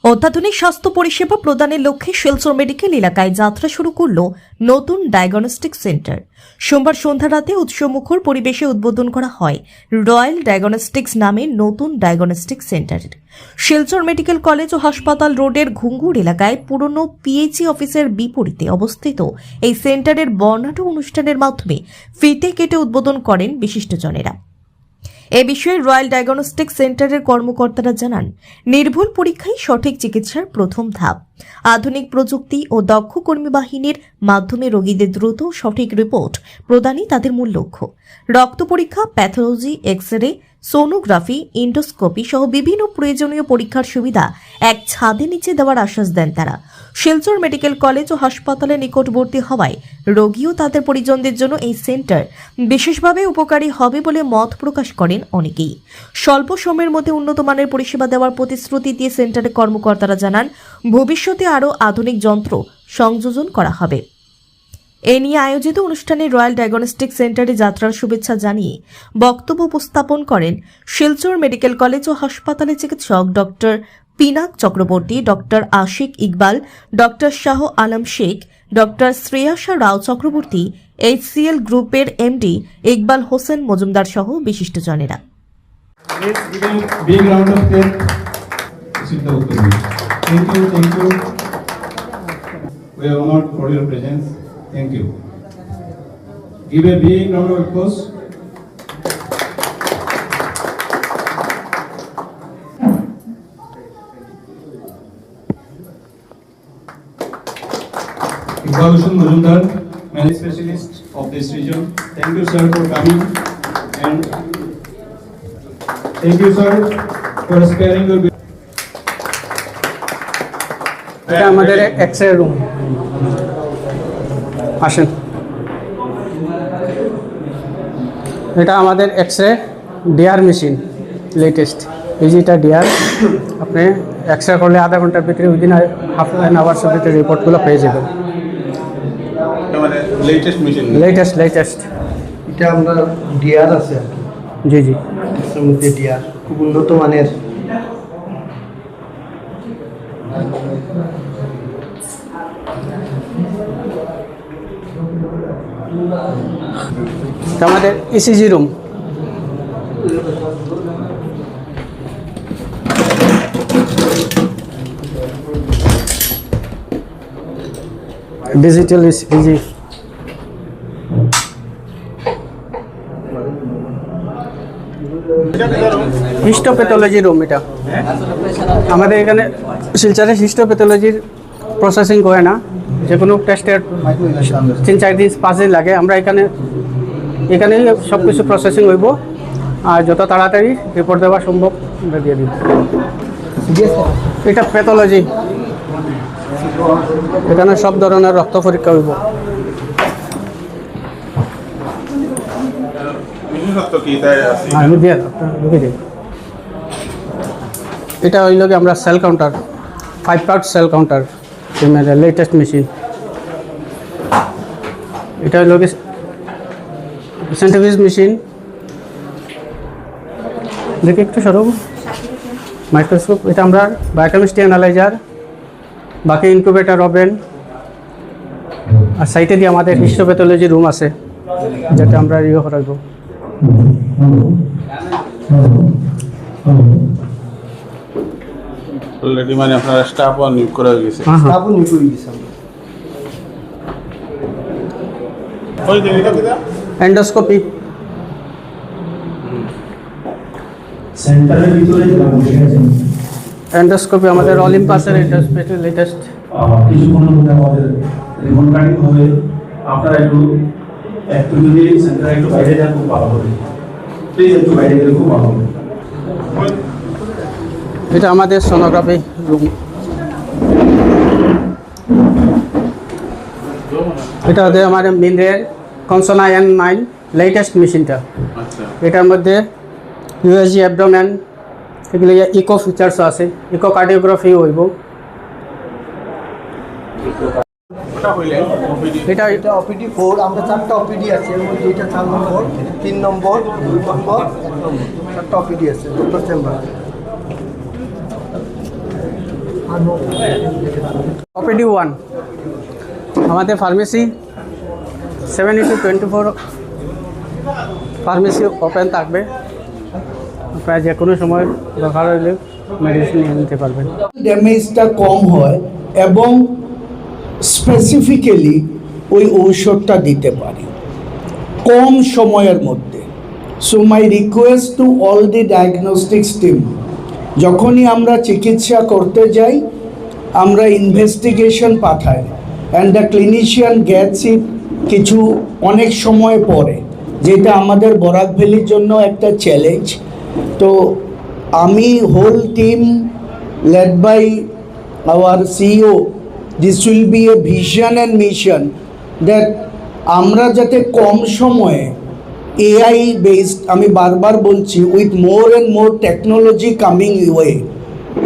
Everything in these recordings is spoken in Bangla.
অত্যাধুনিক স্বাস্থ্য পরিষেবা প্রদানের লক্ষ্যে শিলচর মেডিকেল এলাকায় যাত্রা শুরু করল নতুন ডায়াগনস্টিক সেন্টার। সোমবার সন্ধ্যা রাতে উৎসবমুখর পরিবেশে উদ্বোধন করা হয় রয়্যাল ডায়াগনস্টিক্স নামে নতুন ডায়াগনস্টিক সেন্টারের। শিলচর মেডিকেল কলেজ ও হাসপাতাল রোডের ঘুঙ্গুর এলাকায় পুরনো পিএইচই অফিসের বিপরীতে অবস্থিত এই সেন্টারের বর্ণাঢ্য অনুষ্ঠানের মাধ্যমে ফিতে কেটে উদ্বোধন করেন বিশিষ্টজনেরা। এ বিষয়ে রয়্যাল ডায়াগনস্টিক সেন্টারের কর্মকর্তারা জানান, নির্ভুল পরীক্ষাই সঠিক চিকিৎসার প্রথম ধাপ। আধুনিক প্রযুক্তি ও দক্ষ কর্মী বাহিনীর মাধ্যমে রোগীদের দ্রুত সঠিক রিপোর্ট প্রদানই তাদের মূল লক্ষ্য। রক্ত পরীক্ষা, pathology, X ray, sonography, endoscopy সহ বিভিন্ন প্রয়োজনীয় পরীক্ষার সুবিধা এক ছাদের নিচে দেওয়ার আশ্বাস দেন তারা। শিলচর মেডিকেল কলেজ ও হাসপাতালের নিকটবর্তী হওয়ায় রোগী ও তাদের পরিজনদের জন্য এই সেন্টার বিশেষভাবে উপকারী হবে বলে মত প্রকাশ করেন অনেকেই। স্বল্প সময়ের মধ্যে উন্নত মানের পরিষেবা দেওয়ার প্রতিশ্রুতি দিয়ে সেন্টারের কর্মকর্তারা জানান, ভবিষ্যতে আরও আধুনিক যন্ত্র সংযোজন করা হবে। এ নিয়ে আয়োজিত অনুষ্ঠানে রয়্যাল ডায়াগনস্টিক সেন্টারে যাত্রার শুভেচ্ছা জানিয়ে বক্তব্য উপস্থাপন করেন শিলচর মেডিকেল কলেজ ও হাসপাতালের চিকিৎসক doctor Pinak Chakraborty, doctor Ashiq Iqbal, doctor Shah Alam Sheikh, doctor Shreyasa Rao Chakraborty, HCL গ্রুপের এমডি ইকবাল হোসেন মজুমদার সহ বিশিষ্টজনেরা। Thank you. Give a big round of applause. Iqbal Hossain Majumdar, Managing Specialist of this region. Thank you, sir, for coming, and thank you, sir, for sparing your. এটা আমাদের এক্স-রে রুম। আসেন, এটা আমাদের এক্স-রে ডিআর মেশিন লেটেস্ট। এই যেটা ডিআর, আপনি এক্স-রে করলে আধা ঘন্টার ভিতরে উইদিন হাফ অ্যান আওয়ার্সের ভিতরে রিপোর্টগুলো পেয়ে যাবেন। লেটেস্ট এটা আমরা ডিআর আছে, জি জি, এর মধ্যে ডিআর খুব উন্নত মানের। আমাদের ECG room. Digital ECG. Histopathology room. এটা আমাদের এখানে শিলচরে হিস্টোপ্যাথোলজির প্রসেসিং করে না, যে কোনো টেস্টের 3-4 দিন 5 দিন লাগে। আমরা এখানেই সব কিছু প্রসেসিং হইব, আর যত তাড়াতাড়ি রিপোর্ট দেওয়া সম্ভব আমরা দিয়ে দিব। এটা প্যাথোলজি, এখানে সব ধরনের রক্ত পরীক্ষা হইব। আমি দিয়ে দিই। এটা হইল কি আমরা sell counter, 5 part sell counter, latest machine. এটা হইল কি সেন্ট্রিফিউজ মেশিন। দেখি একটু সরব। মাইক্রোস্কোপ, এটা আমরা বায়োকেমিস্ট্রি অ্যানালাইজার, বাকি ইনকিউবেটর ওভেন। আর সাইটে দিয়ে আমাদের হিস্টোপ্যাথোলজি রুম আছে, যেটা আমরা ইয়ে করাইব। অলরেডি মানে আপনারা স্টাফও নিয়োগ করা হয়ে গেছে। স্টাফও নিয়োগ করে দিয়েছি আমরা। এন্ডোস্কোপি। সেন্টারের ভিতরে এন্ডোস্কোপি আমাদের অলিম্পাসের এন্ডোস্কোপি লেটেস্ট। কিছুক্ষণের মধ্যে আমাদের রিবন কাটিং হবে। আপনারা একটু যদি সেন্টারে একটু বাইরে যান খুব ভালো হবে, প্লিজ একটু বাইরে গেলে খুব ভালো হবে। এটা আমাদের সোনোগ্রাফি রুম। এটা হচ্ছে আমাদের মিনরের কনসোনা N9 লেটেস্ট মেশিনটা। এটার মধ্যে ইউএসজি অ্যাবডোমেন, এগুলো ইকো ফিচার্সও আছে, ইকো কার্ডিওগ্রাফি হইব। এটা ওপিডি 4, আমরা 4টা ওপিডি আছে, এর মধ্যে এটা 4 নম্বর, 3 নম্বর, 2 নম্বর, 1 নম্বর, 4টা ওপিডি আছে, ডক্টর চেম্বার। ওপিডি 1 আমাদের ফার্মেসি 7/24 ফার্মেসি ওপেন থাকবে, প্রায় যে কোনো সময় দরকার হলে মেডিসিন নিয়ে নিতে পারবেন। ড্যামেজটা কম হয় এবং স্পেসিফিক্যালি ওই ঔষধটা দিতে পারি কম সময়ের মধ্যে। So my request to all the diagnostics team, যখনই আমরা চিকিৎসা করতে যাই আমরা ইনভেস্টিগেশন পাঠাই অ্যান্ড দ্য ক্লিনিশিয়ান গেটস ইট কিছু অনেক সময় পরে, যেটা আমাদের বরাক ভ্যালির জন্য একটা চ্যালেঞ্জ। তো আমি whole team led by our CEO, this will be a vision and mission that আমরা যাতে কম সময়ে AI based, আমি বারবার বলছি, with more and more technology coming way,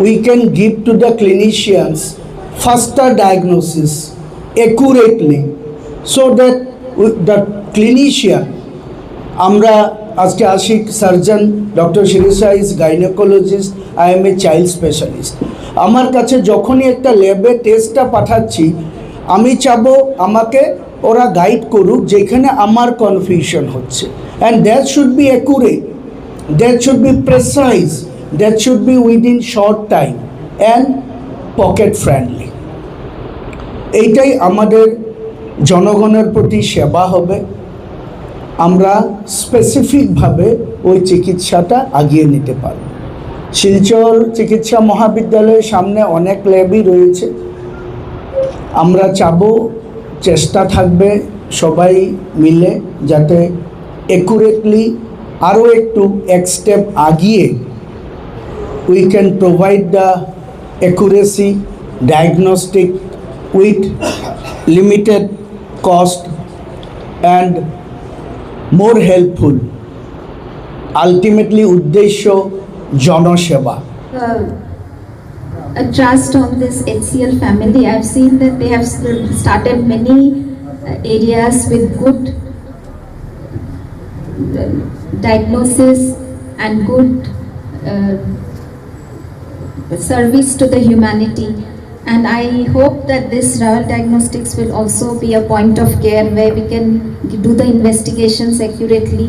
we can give to the clinicians faster diagnosis accurately so that the clinician, আমরা আজকে Ashik surgeon, doctor Shirisha is gynaecologist, I am a child specialist. আমার কাছে যখনই একটা ল্যাবে টেস্টটা পাঠাচ্ছি আমি চাবো আমাকে ওরা গাইড করুক যেখানে আমার কনফিউশন হচ্ছে, and that should be accurate, that should be precise, that should be within short time and pocket friendly. এইটাই আমাদের জনগণের প্রতি সেবা হবে। আমরা স্পেসিফিকভাবে ওই চিকিৎসাটা আগিয়ে নিতে পারব। শিলচর চিকিৎসা মহাবিদ্যালয়ের সামনে অনেক ল্যাবই রয়েছে, আমরা চাবো, চেষ্টা থাকবে সবাই মিলে যাতে অ্যাকুরেটলি আরও একটু এক স্টেপ আগিয়ে we can provide the accuracy diagnostic with limited cost and more helpful. Ultimately উদ্দেশ্য জনসেবা। A trust on this HCL family. I've seen that they have started many areas with good diagnosis and good service to the humanity. And I hope that this Royal Diagnostics will also be a point of care where we can do the investigations accurately,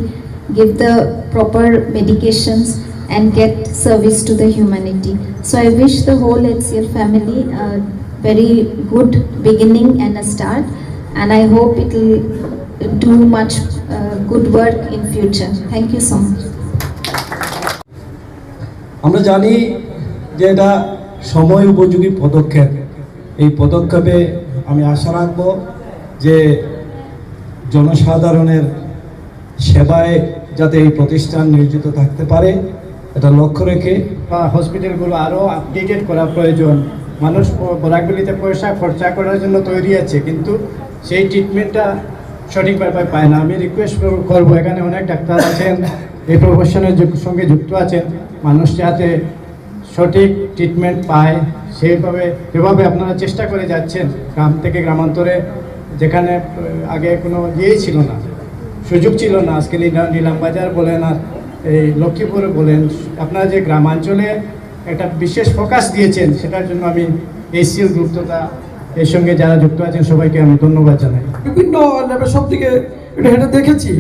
give the proper medications and get service to the humanity. So I wish the whole HCL family a very good beginning and a start, and I hope it will do much good work in future. Thank you so much. আমরা জানি যে এটা সময় উপযোগী পদক্ষেপ। এই পদক্ষেপে আমি আশা রাখব যে জনসাধারণের সেবায় যাতে এই প্রতিষ্ঠান নিয়োজিত থাকতে পারে এটা লক্ষ্য রেখে হসপিটালগুলো আরও আপডেটেড করা প্রয়োজন। মানুষ বরাকভ্যালিতে পয়সা খরচা করার জন্য তৈরি আছে, কিন্তু সেই ট্রিটমেন্টটা সঠিকভাবে পায় না। আমি রিকোয়েস্ট করবো, এখানে অনেক ডাক্তার আছেন, এই প্রফেশনের সঙ্গে যুক্ত আছেন, মানুষ যাতে সঠিক ট্রিটমেন্ট পায় যেভাবে আপনারা চেষ্টা করে যাচ্ছেন গ্রাম থেকে গ্রামান্তরে, যেখানে আগে কোনো ইয়েই ছিল না, সুযোগ ছিল না। আজকে নীলামবাজার বলেন আর এই লক্ষ্মীপুরে বলেন, আপনারা যে গ্রামাঞ্চলে একটা বিশেষ ফোকাস দিয়েছেন সেটার জন্য আমি HCL গ্রুপ তথা এর সঙ্গে যারা যুক্ত আছেন সবাইকে আমি ধন্যবাদ জানাই। বিভিন্ন লেভেল সব দিকে এটা দেখেছি,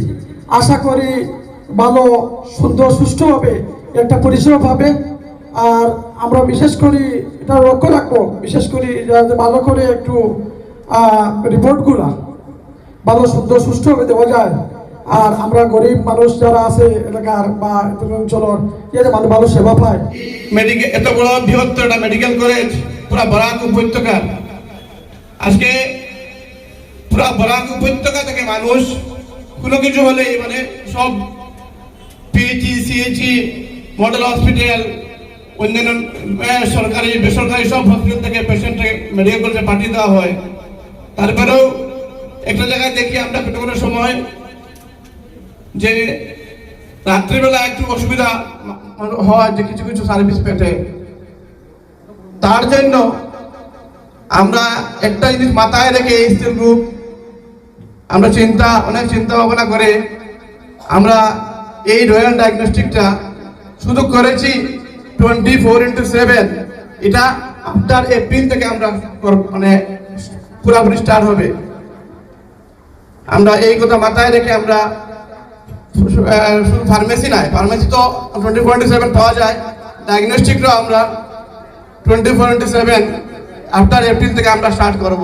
আশা করি ভালো সুন্দর সুষ্ঠুভাবে একটা পরিষেবা পাবে। আর আমরা বিশেষ করে এটা লক্ষ্য রাখবো, বিশেষ করে যাতে ভালো করে একটু রিপোর্টগুলা ভালো সুন্দর সুষ্ঠুভাবে দেওয়া যায়। আর আমরা গরিব মানুষ যারা আছে এলাকার বা অঞ্চলের যাতে ভালো ভালো সেবা পায়। মেডিকেল এত বড় বৃহত্তর একটা মেডিকেল কলেজ পুরা বরাক উপত্যকা, আজকে পুরা বরাক উপত্যকা থেকে মানুষ কোনো কিছু হলে মানে সব পিএইচি, সিএইচি, মডেল হসপিটাল, অন্যান্য সরকারি বেসরকারি সব হসপিটাল থেকে পেশেন্টকে মেডিকেল কলেজে পাঠিয়ে দেওয়া হয়। তারপরেও একটা জায়গায় দেখি আমরা পেট্রোলের সময় যে রাত্রিবেলা একটু অসুবিধা হয় যে কিছু কিছু সার্ভিস পেতে, তার জন্য আমরা একটা জিনিস মাথায় রেখে HCL গ্রুপ আমরা অনেক চিন্তা ভাবনা করে আমরা এই রয়্যাল ডায়াগনস্টিকটা শুধু করেছি 24/7। এটা আফটার এপ্রিল থেকে আমরা মানে পুরোপুরি স্টার্ট হবে। আমরা এই কথা মাথায় রেখে আমরা শুধু ফার্মেসি নয়, ফার্মেসি তো 24/7 পাওয়া যায়, ডায়াগনস্টিকও আমরা 24/7 আফটার এপ্রিল থেকে আমরা স্টার্ট করব।